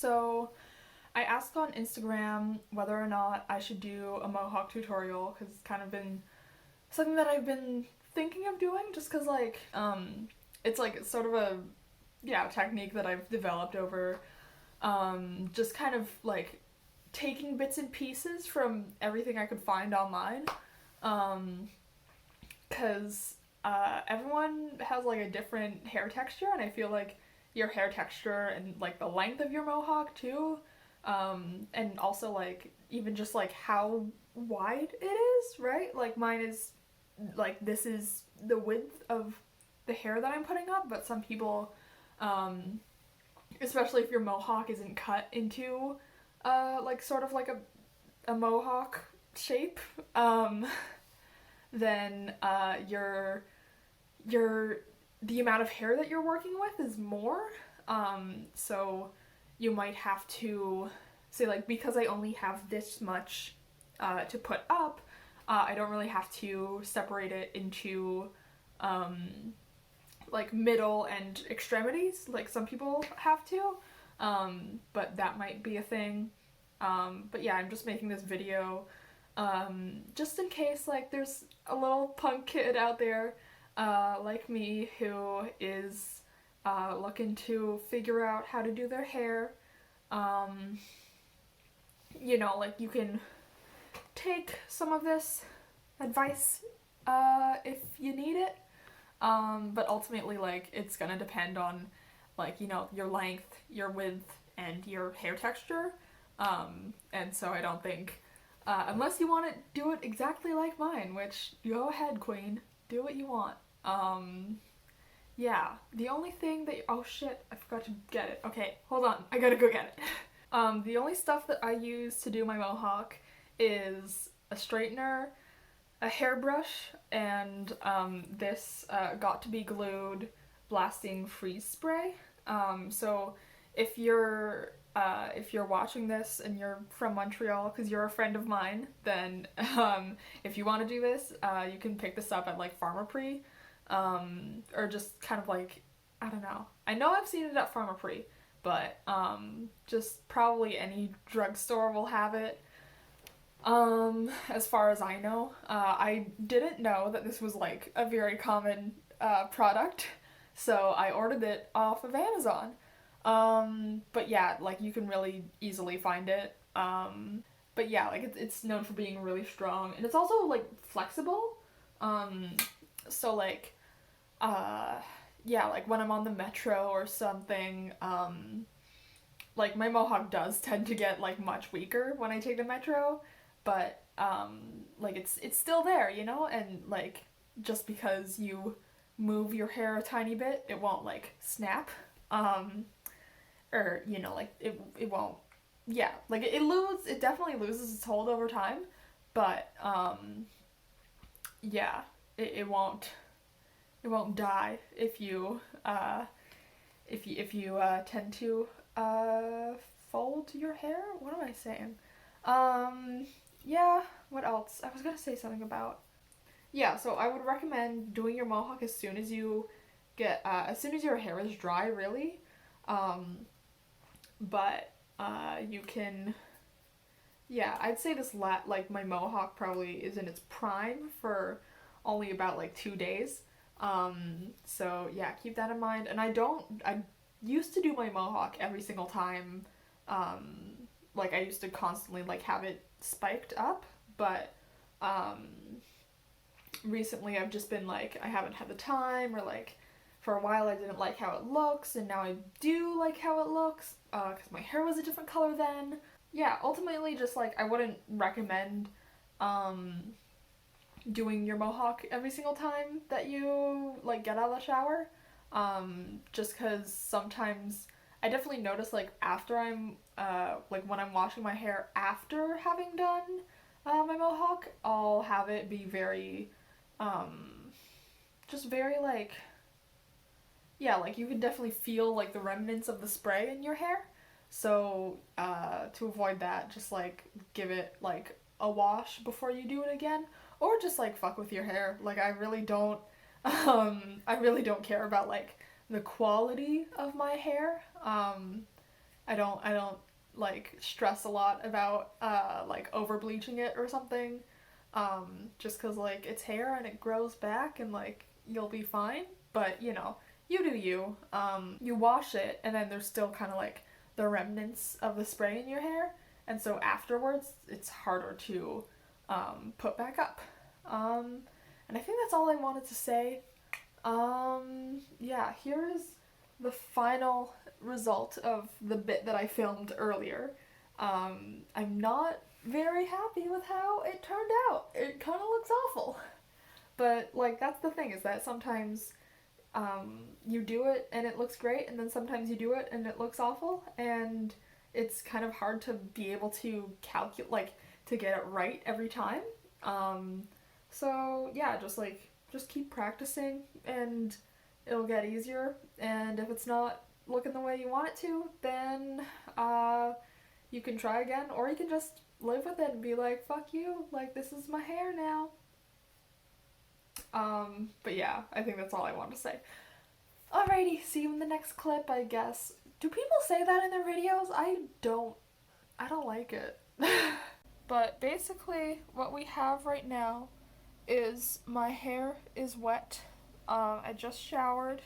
So I asked on Instagram whether or not I should do a mohawk tutorial because it's kind of been something that I've been thinking of doing just because it's like sort of a technique that I've developed over just kind of like taking bits and pieces from everything I could find online because everyone has like a different hair texture, and I feel like your hair texture and like the length of your mohawk too, and also like even just like how wide it is, right? Like mine is like this is the width of the hair that I'm putting up, but some people, especially if your mohawk isn't cut into like sort of like a mohawk shape, then your the amount of hair that you're working with is more. So you might have to say like, because I only have this much to put up, I don't really have to separate it into like middle and extremities like some people have to. But that might be a thing. But yeah, I'm just making this video just in case like there's a little punk kid out there like me who is looking to figure out how to do their hair. Like you can take some of this advice if you need it. But ultimately, like, it's gonna depend on, like, your length, your width, and your hair texture. And so I don't think, unless you want to do it exactly like mine, which, go ahead, queen, do what you want. Yeah, the only thing that, oh shit, I forgot to get it. Okay, hold on, I gotta go get it. The only stuff that I use to do my mohawk is a straightener, a hairbrush, and this got to be glued blasting freeze spray. So if you're watching this and you're from Montreal because you're a friend of mine, then if you want to do this, you can pick this up at like Pharmaprix, or just kind of like, I don't know. I know I've seen it at Pharmaprix, but just probably any drugstore will have it. As far as I know, I didn't know that this was like a very common product, so I ordered it off of Amazon. But yeah, like you can really easily find it. But yeah, like it's known for being really strong, and it's also like flexible. So like, yeah, like when I'm on the metro or something, like my mohawk does tend to get like much weaker when I take the metro, but like it's still there, and like just because you move your hair a tiny bit, it won't like snap, or like it won't, yeah, like it definitely loses its hold over time, but yeah, it won't die if you tend to fold your hair. What am I saying? Yeah, what else? I was gonna say something about. Yeah, so I would recommend doing your mohawk as soon as you as soon as your hair is dry, really. But you can, yeah, I'd say like my mohawk probably is in its prime for only about like 2 days. So yeah, keep that in mind. And I used to do my mohawk every single time. Like I used to constantly like have it spiked up, but recently I've just been like, I haven't had the time, or like for a while I didn't like how it looks, and now I do like how it looks, because my hair was a different color then. Yeah, ultimately just like I wouldn't recommend doing your mohawk every single time that you like get out of the shower, just because sometimes I definitely notice like after I'm like when I'm washing my hair after having done my mohawk, I'll have it be very just very like, yeah, like you can definitely feel like the remnants of the spray in your hair. So to avoid that, just like give it like a wash before you do it again, or just like fuck with your hair. Like I really don't care about like the quality of my hair. I don't like stress a lot about like over bleaching it or something. Just cuz like it's hair and it grows back and like you'll be fine, but you know, you do you. You wash it and then there's still kind of like the remnants of the spray in your hair, and so afterwards it's harder to put back up. And I think that's all I wanted to say. Yeah, here is the final result of the bit that I filmed earlier. I'm not very happy with how it turned out. It kind of looks awful. But, like, that's the thing, is that sometimes you do it and it looks great, and then sometimes you do it and it looks awful, and it's kind of hard to be able to calculate, like, to get it right every time. So, yeah, just keep practicing, and it'll get easier, and if it's not looking the way you want it to, then you can try again, or you can just live with it and be like, fuck you, like, this is my hair now. But yeah, I think that's all I want to say. Alrighty, see you in the next clip, I guess. Do people say that in their videos? I don't like it. But basically, what we have right now is my hair is wet. I just showered,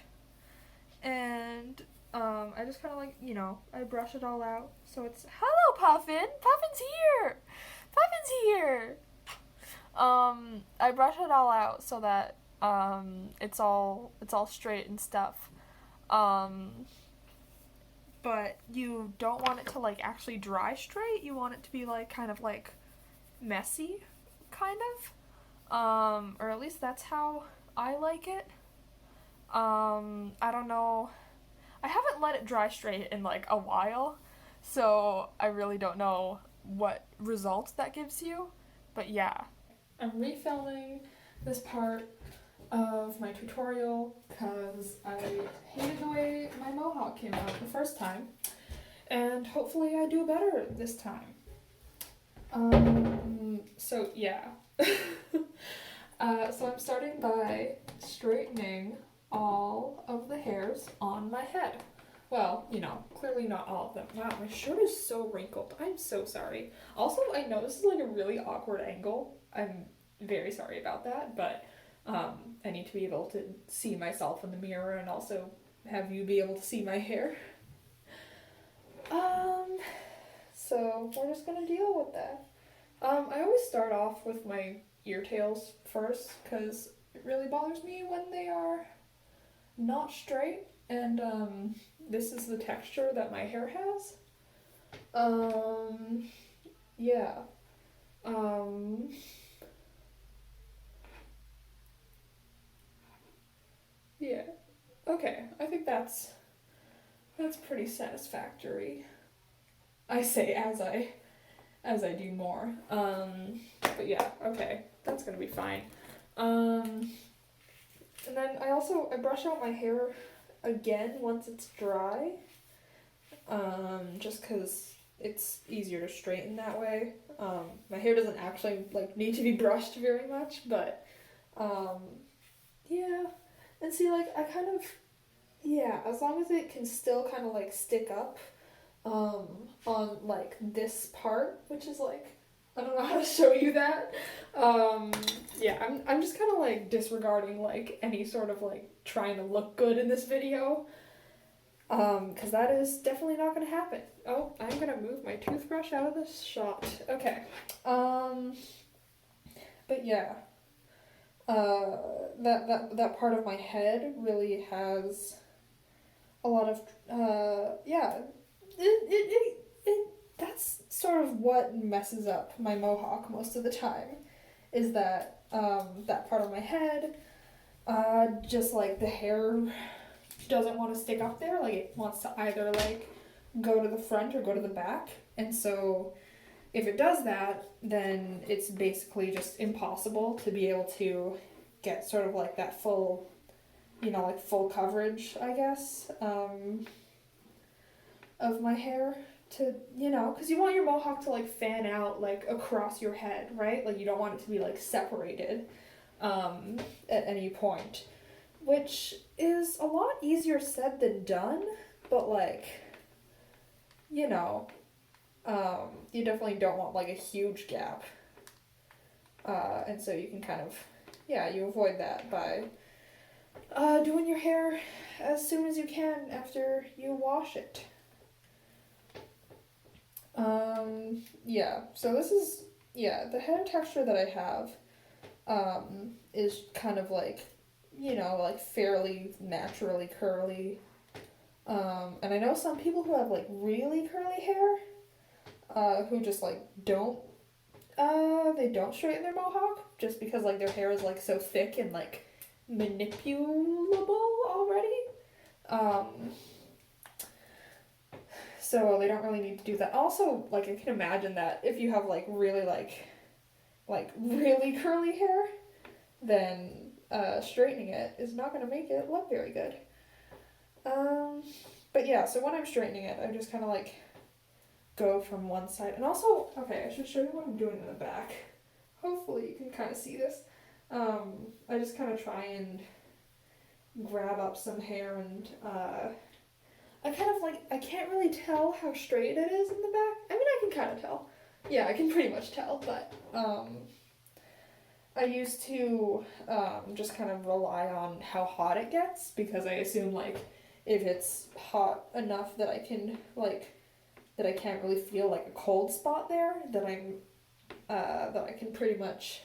and I just kind of like, you know, I brush it all out. So it's, hello Puffin! Puffin's here! Puffin's here! I brush it all out so that it's all straight and stuff. But you don't want it to like actually dry straight. You want it to be like kind of like messy, kind of. Or at least that's how I like it. I don't know. I haven't let it dry straight in like a while, so I really don't know what results that gives you. But yeah. I'm refilming this part of my tutorial because I hated the way my mohawk came out the first time, and hopefully I do better this time. So yeah. So I'm starting by straightening all of the hairs on my head. Well, you know, clearly not all of them. Wow, my shirt is so wrinkled. I'm so sorry. Also, I know this is like a really awkward angle. I'm very sorry about that, but I need to be able to see myself in the mirror and also have you be able to see my hair. So we're just gonna deal with that. I always start off with my ear tails first because it really bothers me when they are not straight, and this is the texture that my hair has. Yeah. Yeah. Okay, I think that's pretty satisfactory. I say as I do more. But yeah, okay, that's gonna be fine. And then I brush out my hair again once it's dry, just because it's easier to straighten that way. My hair doesn't actually like need to be brushed very much, but yeah. And see, like, I kind of, yeah, as long as it can still kind of like stick up on like this part, which is like, I don't know how to show you that. Yeah, I'm just kind of like disregarding like any sort of like trying to look good in this video, because that is definitely not going to happen. Oh, I'm going to move my toothbrush out of this shot. Okay. But yeah, that part of my head really has a lot of, yeah, that's sort of what messes up my mohawk most of the time, is that that part of my head, just like the hair doesn't want to stick up there, like it wants to either like go to the front or go to the back, and so if it does that, then it's basically just impossible to be able to get sort of like that full, you know, like full coverage, I guess, of my hair to, you know, because you want your mohawk to like fan out like across your head, right? Like you don't want it to be like separated at any point, which is a lot easier said than done, but like you know, you definitely don't want like a huge gap. And so you can kind of, yeah, you avoid that by doing your hair as soon as you can after you wash it. Yeah, so this is, yeah, the hair texture that I have is kind of like, like fairly naturally curly. And I know some people who have like really curly hair, who just like they don't straighten their mohawk just because like their hair is like so thick and like manipulable already. Um, so they don't really need to do that. Also, like I can imagine that if you have like really like really curly hair, then straightening it is not going to make it look very good. Um, but yeah, so when I'm straightening it, I just kind of like go from one side. And also, okay, I should show you what I'm doing in the back. Hopefully you can kind of see this. I just kind of try and grab up some hair and I kind of like, I can't really tell how straight it is in the back. I mean, I can kind of tell. Yeah, I can pretty much tell, but I used to just kind of rely on how hot it gets because I assume like if it's hot enough that I can like that I can't really feel like a cold spot there, that I can pretty much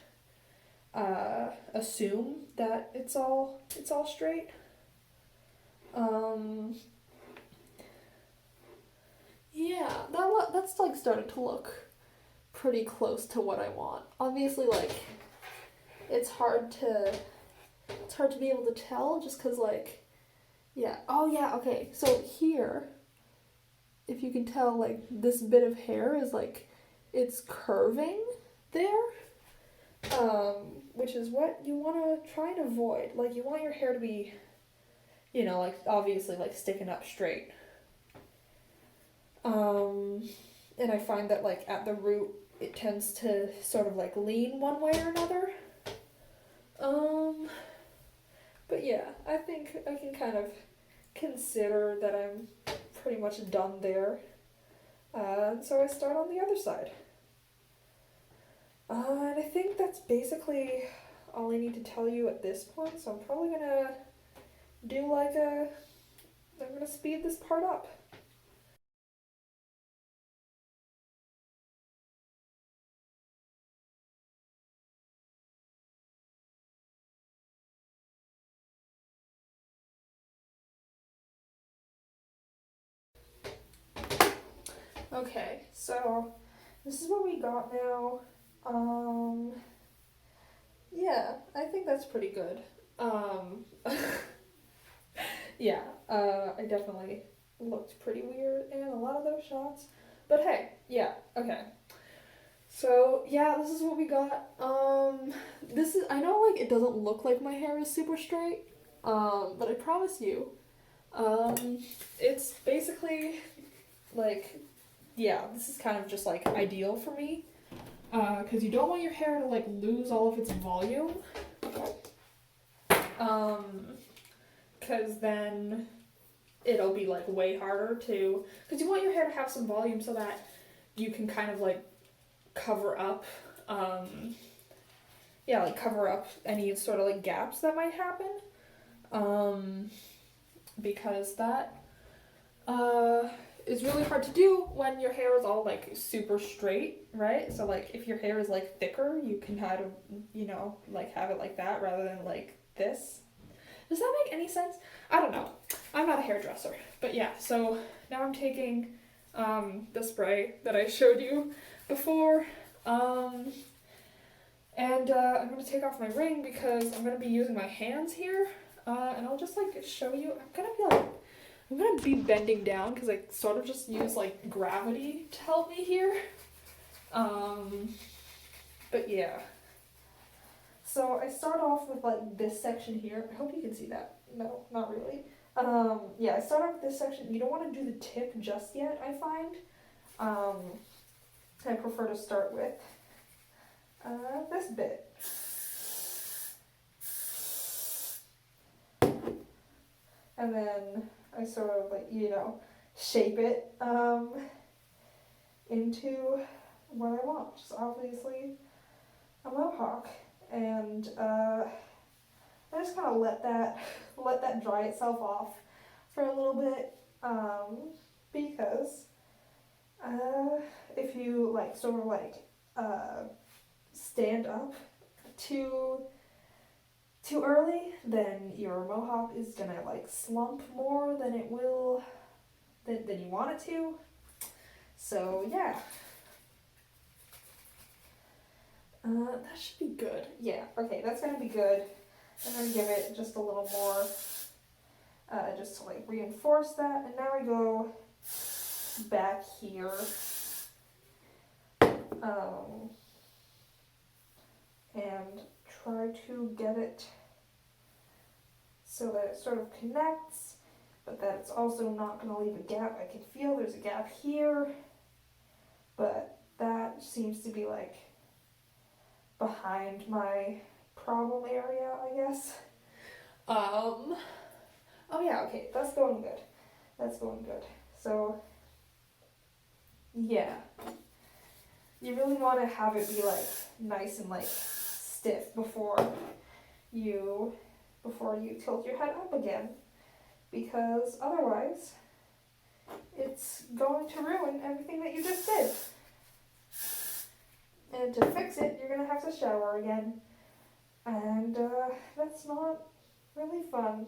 assume that it's all straight. Um, yeah, that's like starting to look pretty close to what I want. Obviously, like it's hard to be able to tell just because like yeah. Oh yeah. Okay. So here, if you can tell, like this bit of hair is like it's curving there, which is what you want to try and avoid. Like you want your hair to be, like obviously like sticking up straight. And I find that like at the root it tends to sort of like lean one way or another. Um, but yeah, I think I can kind of consider that I'm pretty much done there. So I start on the other side. And I think that's basically all I need to tell you at this point. So I'm probably gonna do like I'm gonna speed this part up. Okay, so this is what we got now. Um, yeah, I think that's pretty good. Um, yeah, I definitely looked pretty weird in a lot of those shots. But hey, yeah, okay. So yeah, this is what we got. This is I know like it doesn't look like my hair is super straight. But I promise you, um, it's basically like yeah, this is kind of just like ideal for me. Because you don't want your hair to like lose all of its volume. Um, because then it'll be like way harder to. Because you want your hair to have some volume so that you can kind of like cover up, like cover up any sort of like gaps that might happen. Because that is really hard to do when your hair is all like super straight, right? So like if your hair is like thicker, you can kind of, like have it like that rather than like this. Does that make any sense? I don't know. I'm not a hairdresser. But yeah, so now I'm taking the spray that I showed you before. And I'm going to take off my ring because I'm going to be using my hands here. And I'll just like show you. I'm going to be bending down because I sort of just use like gravity to help me here. But yeah. So I start off with like this section here. I hope you can see that. No, not really. Yeah, I start off with this section. You don't want to do the tip just yet, I find. I prefer to start with this bit. And then I sort of like, shape it into what I want, which is obviously a mohawk. And I just kind of let that dry itself off for a little bit, because uh, if you like sort of like stand up too early, then your mohawk is gonna like slump more than it will than you want it to. So yeah, that should be good. Yeah, okay, that's gonna be good. I'm gonna give it just a little more, just to like reinforce that. And now I go back here, and try to get it so that it sort of connects, but that it's also not going to leave a gap. I can feel there's a gap here, but that seems to be like behind my problem area, I guess. Oh yeah, okay, that's going good. That's going good. So yeah, you really want to have it be like nice and like stiff before you tilt your head up again, because otherwise it's going to ruin everything that you just did. And to fix it, you're gonna have to shower again, and that's not really fun.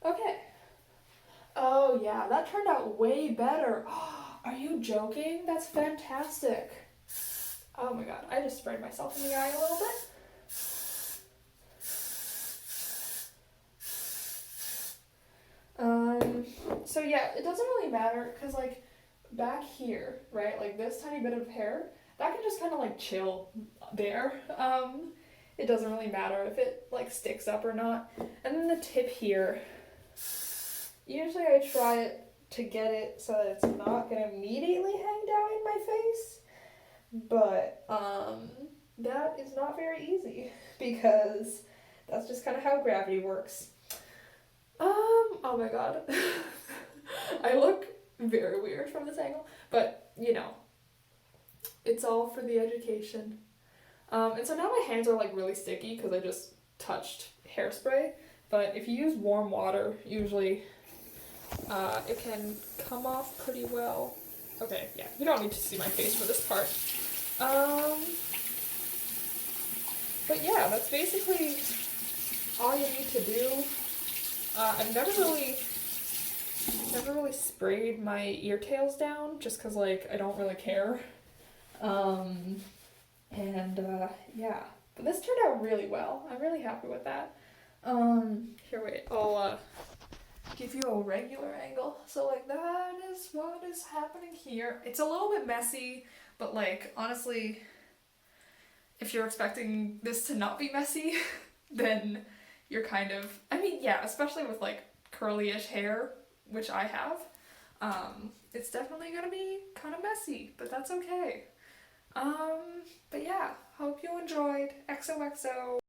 Okay. Oh yeah, that turned out way better. Are you joking? That's fantastic. Oh my god, I just sprayed myself in the eye a little bit. So yeah, it doesn't really matter, because like back here, right, like this tiny bit of hair, that can just kind of like chill there. It doesn't really matter if it like sticks up or not. And then the tip here, usually I try it to get it so that it's not gonna immediately hang down in my face, but that is not very easy, because that's just kind of how gravity works. Oh my god. I look very weird from this angle, but you know, it's all for the education. And so now my hands are like really sticky because I just touched hairspray, but if you use warm water, usually it can come off pretty well. Okay, yeah, you don't need to see my face for this part. But yeah, that's basically all you need to do. I've never really sprayed my ear tails down, just because like I don't really care. Yeah, but this turned out really well. I'm really happy with that. Here, wait, I'll give you a regular angle. So like that is what is happening here. It's a little bit messy, but like honestly, if you're expecting this to not be messy, then you're kind of, I mean, yeah, especially with like curly-ish hair, which I have, it's definitely gonna be kind of messy, but that's okay. But yeah, hope you enjoyed. XOXO.